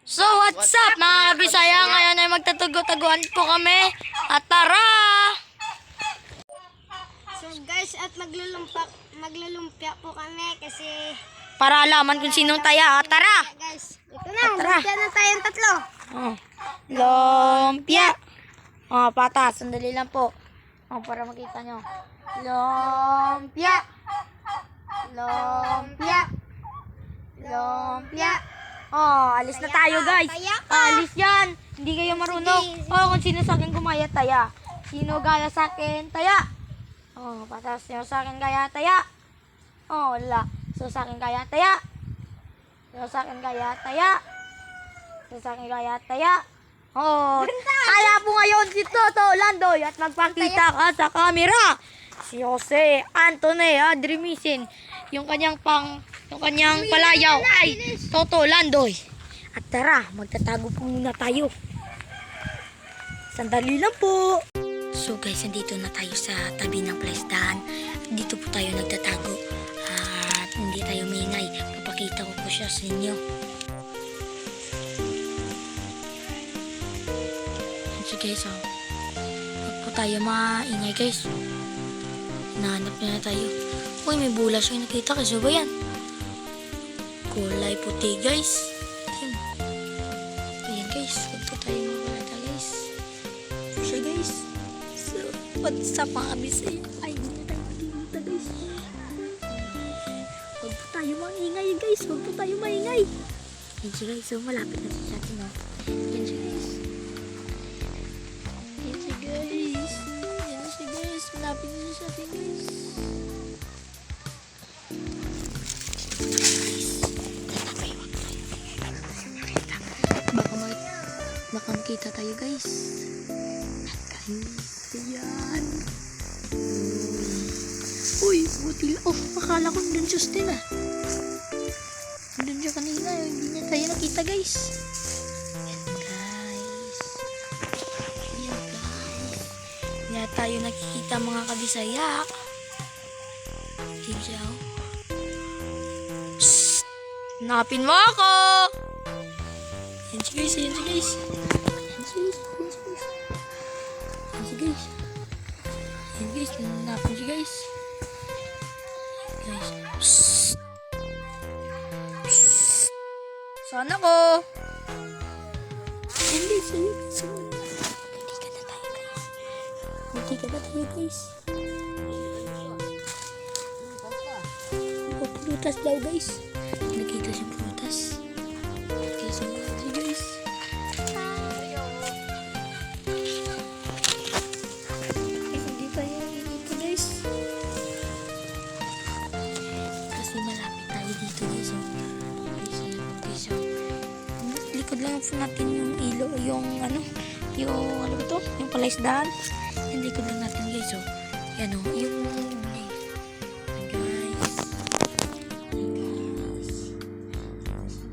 So what's up mga Bisaya? Ngayon ay magtatugo-taguan po kami. At tara! So guys, at maglulumpia po kami kasi Para alaman kung sinong taya. At tara! guys, ito na, Tara. lumpia na tayong tatlo. Oh. Lumpia! Oh, patas. Sandali lang po. Oh, para makita nyo. Lumpia! Lumpia! Lumpia! Oh, alis na tayo guys. Taya ka. Alis yan. Hindi kayo marunong. Oh, kung sino sa akin gumaya, taya. Sino gaya sa akin, taya. Oh, patas. Sino sa akin gaya, taya. Oh, wala. So sa akin gaya, taya. Sino sa akin gaya, taya. Sino sa akin gaya, taya. Oh, taya po ngayon si Toto Landoy at magpakita ka sa camera. Si Jose Antone Adrimisin. Yung kanyang palayaw ay Toto Landoy. At tara, magtatago po muna tayo. Sandali lang po. So guys, nandito na tayo sa tabi ng plasdahan. Dito po tayo nagtatago. At hindi tayo maingay. Papakita ko po siya sa inyo. So guys, huwag po tayo maingay guys. Nahanap na tayo. Uy, may bulas yung nakita kasi ba yan? Kulay puti guys. Ayan. Ayan guys, huwag po tayo mawalata guys. Siya guys. So, what's up mga Bisaya? Ay, hindi na tayo makikita guys. Huwag po tayo maingay guys. Huwag po tayo maingay. Ayan siya guys. So, malapit na siya sa atin. No? Ayan siya guys. Ayan siya guys. Ayan siya guys. Malapit na siya sa atin guys. Baka makita tayo guys. Ayan. Uy, buti lang. Oh, akala ko nandun siya Justin ah. Nandun siya kanina. Hindi niya tayo nakita guys. Ayan guys. Ayan guys. Hindi na tayo nakikita mga kabisaya. Ayan siya oh. Psst! Hanapin mo ako! Ayan siya guys. Ayan siya guys. Guys. Ayan guys, nananapin siya guys. Guys. Psst. Psst. Sana ko. Ayan guys, ayan guys. Hindi ka na tayo guys. Hindi ka na tayo guys. Prutas daw guys. Nakita siyang prutas. Guys, ayan siya guys. Likod lang po natin yung ilo, yung ano ba to? Yung palaisdaan. Yung likod lang natin guys, so. Yan o, yung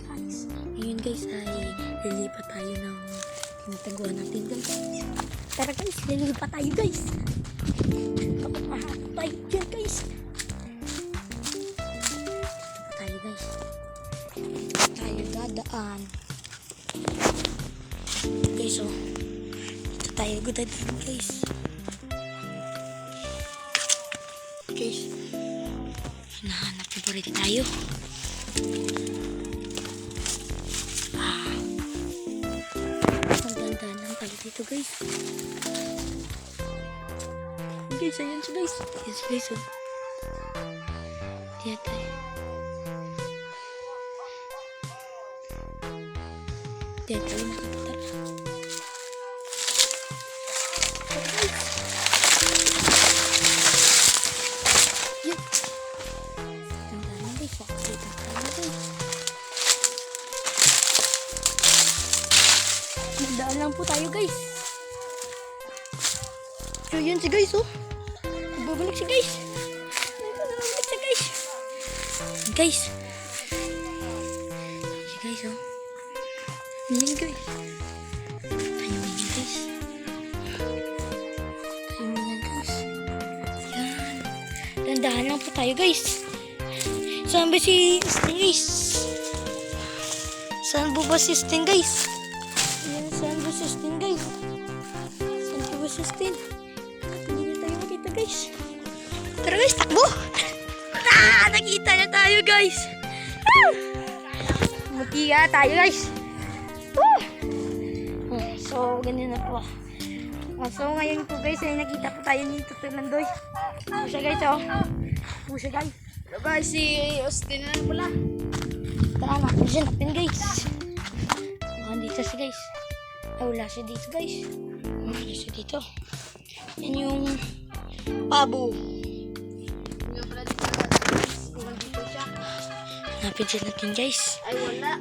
guys. Ngayon guys ay lilipat tayo ng tinataguan natin guys. Tara guys, lilipat tayo guys. Kapag mahanap tayo dyan guys. Lilipat tayo guys. Lilipat tayo dadaan. Guys, so dito tayo guys. Guys, hinahanap na pa rin tayo. Magdandahan lang tayo dito guys. Guys, ayan siya guys. Yes guys, so diyan tayo. Diyan tayo nakapatala. Yan. Dandahan guys. Pakakita tayo guys. Magdaan lang po tayo guys. So yun si guys oh. Nagbabalik si guys. Nagbabalik si guys. Guys. Si guys oh. Ayan guys. Tayo na guys. Tayo na guys. Yan. Dandahan lang po tayo guys. Saan ba si guys? San Bubas System, guys. Ayan, San Bubas System, guys. San Bubas System. Hindi na tayo makita, guys. Tara, guys, takbo! Nakita na tayo, guys. Mutiga tayo, guys. So, ganyan na po. So, ngayon po, guys, ay nakita po tayo ni Tutoy Landoy. Po siya, guys, oh. Po siya, guys. Hello guys, si Austin na mula. Tara, natin siya natin, guys. Dito siya, guys. Ay, wala siya dito, guys. Wala siya dito. Yan yung pabo. Yung pala dito guys, dito siya. Hanapin siya natin, guys. Ay wala.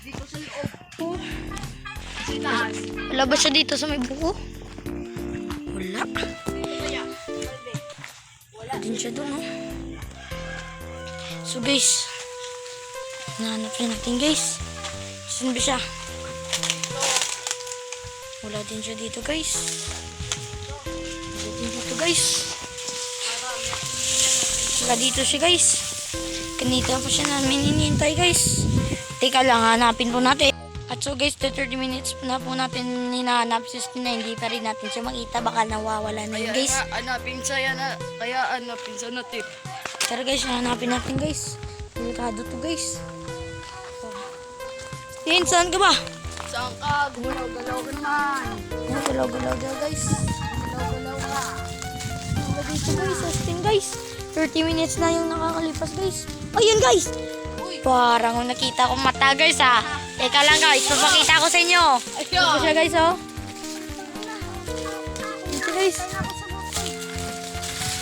Dito sa loob. Oh. Sa taas. Wala ba siya dito sa may buko? Wala. Dito kaya. Wala. Din siya doon, oh. So, guys. Nahanap siya natin, guys. Saan ba siya? Wala din siya dito, guys. Wala din dito, guys. Wala dito siya, guys. Kanita pa siya namin hinihintay, guys. Teka lang, hanapin po natin. At so, guys, 30 minutes na po natin hinahanap si Austin na hindi pa rin natin siya makita. Baka nawawala na yun, guys. Hanapin siya na. Kaya hanapin sa natin. Tara, guys, hanapin natin, guys. Delikado to, guys. Tin, saan ka ba? Saan ka? Gumalaw-galaw ka naman. Galaw-galaw daw, guys. Gumalaw-galaw ka. Wala dito, guys. Austin, guys. 30 minutes na yung nakakalipas, guys. Ayun, guys. Parang nakita ko mata, guys, ha. Teka lang, guys. Papakita ko sa inyo. Ito siya, guys, oh. Ito, guys.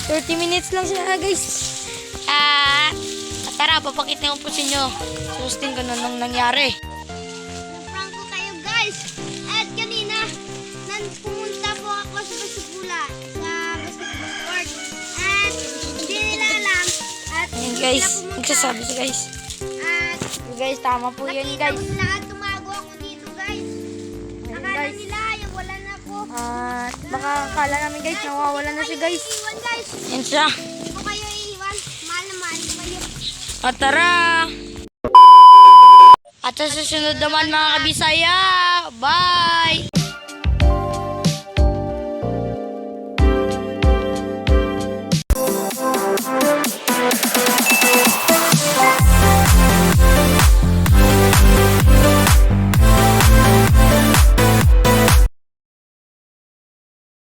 30 minutes lang siya, guys. Tara, papakita ko po sa inyo. So, Austin, ganun nang nangyari. Prank ko kayo guys. At kanina, pumunta po ako sa basketball sa basketball court. At hindi nila alam. At Ayan, guys. Nagsasabi siya, guys. At Guys, tama po yun, nakita guys. ko sila at tumago ako dito guys. Akala guys. nila yung wala na ako. At baka akala namin, guys, nawawala na siya, guys. Iwan guys. Yan siya. Hindi ko kayo iiwan. Mahal na mahal ko kayo. At tara! At sa susunod naman, mga kabisaya, bye!